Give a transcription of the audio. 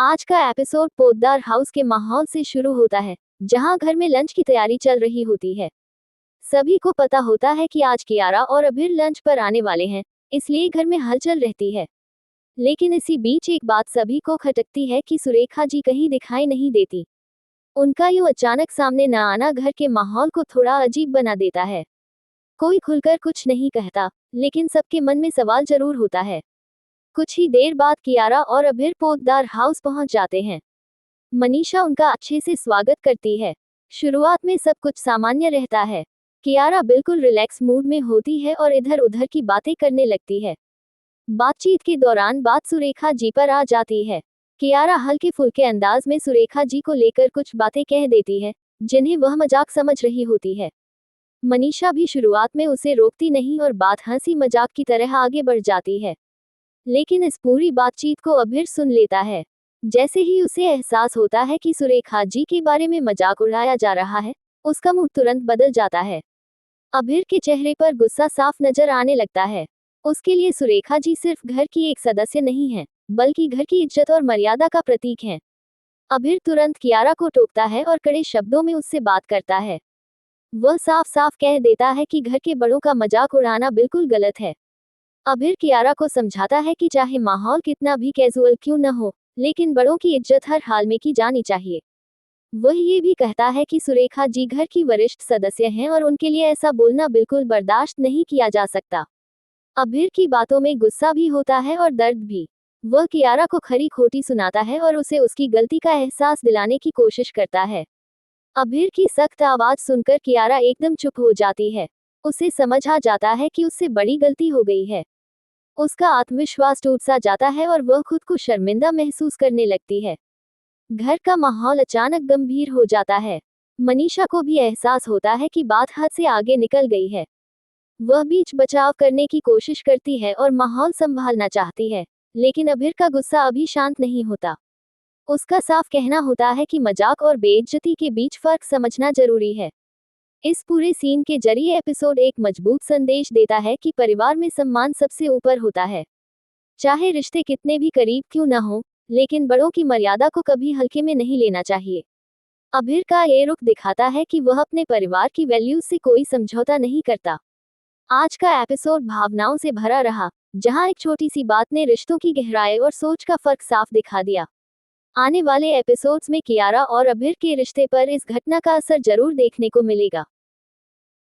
आज का episode Poddar house के माहौल से शुरू होता है, जहां घर में लंच की तैयारी चल रही होती है। सभी को पता होता है कि आज कियारा और अभिर लंच पर आने वाले हैं, इसलिए घर में हलचल रहती है। लेकिन इसी बीच एक बात सभी को खटकती है कि सुरेखा जी कहीं दिखाई नहीं देती। उनका यूं अचानक सामने न आना घर के माहौल को थोड़ा अजीब बना देता है। कोई खुलकर कुछ नहीं कहता, लेकिन सबके मन में सवाल जरूर होता है। कुछ ही देर बाद कियारा और अभिर पोद्दार हाउस पहुंच जाते हैं। मनीषा उनका अच्छे से स्वागत करती है। शुरुआत में सब कुछ सामान्य रहता है। कियारा बिल्कुल रिलैक्स मूड में होती है और इधर उधर की बातें करने लगती है। बातचीत के दौरान बात सुरेखा जी पर आ जाती है। कियारा हल्के फुल्के अंदाज में सुरेखा जी को लेकर कुछ बातें कह देती है, जिन्हें वह मजाक समझ रही होती है। मनीषा भी शुरुआत में उसे रोकती नहीं और बात हंसी मजाक की तरह आगे बढ़ जाती है। लेकिन इस पूरी बातचीत को अभिर सुन लेता है। जैसे ही उसे एहसास होता है कि सुरेखा जी के बारे में मजाक उड़ाया जा रहा है, उसका मुंह तुरंत बदल जाता है। अभिर के चेहरे पर गुस्सा साफ नजर आने लगता है। उसके लिए सुरेखा जी सिर्फ घर की एक सदस्य नहीं है, बल्कि घर की इज्जत और मर्यादा का प्रतीक हैं। अभिर तुरंत कियारा को टोकता है और कड़े शब्दों में उससे बात करता है। वह साफ साफ कह देता है कि घर के बड़ों का मजाक उड़ाना बिल्कुल गलत है। अभिर कियारा को समझाता है कि चाहे माहौल कितना भी कैजुअल क्यों न हो, लेकिन बड़ों की इज्जत हर हाल में की जानी चाहिए। वह ये भी कहता है कि सुरेखा जी घर की वरिष्ठ सदस्य हैं और उनके लिए ऐसा बोलना बिल्कुल बर्दाश्त नहीं किया जा सकता। अभिर की बातों में गुस्सा भी होता है और दर्द भी। वह कियारा को खरी खोटी सुनाता है और उसे उसकी गलती का एहसास दिलाने की कोशिश करता है। अभिर की सख्त आवाज सुनकर कियारा एकदम चुप हो जाती है। उसे समझ आ जाता है कि उससे बड़ी गलती हो गई है। उसका आत्मविश्वास टूट सा जाता है और वह खुद को शर्मिंदा महसूस करने लगती है। घर का माहौल अचानक गंभीर हो जाता है। मनीषा को भी एहसास होता है कि बात हद से आगे निकल गई है। वह बीच बचाव करने की कोशिश करती है और माहौल संभालना चाहती है, लेकिन अभिर का गुस्सा अभी शांत नहीं होता। उसका साफ कहना होता है कि मजाक और बेइज्जती के बीच फर्क समझना जरूरी है। इस पूरे सीन के जरिए एपिसोड एक मजबूत संदेश देता है कि परिवार में सम्मान सबसे ऊपर होता है। चाहे रिश्ते कितने भी करीब क्यों न हो, लेकिन बड़ों की मर्यादा को कभी हल्के में नहीं लेना चाहिए। अभिर का ये रुख दिखाता है कि वह अपने परिवार की वैल्यूज से कोई समझौता नहीं करता। आज का एपिसोड भावनाओं से भरा रहा, जहां एक छोटी सी बात ने रिश्तों की गहराई और सोच का फर्क साफ दिखा दिया। आने वाले एपिसोड्स में कियारा और अभिर के रिश्ते पर इस घटना का असर जरूर देखने को मिलेगा।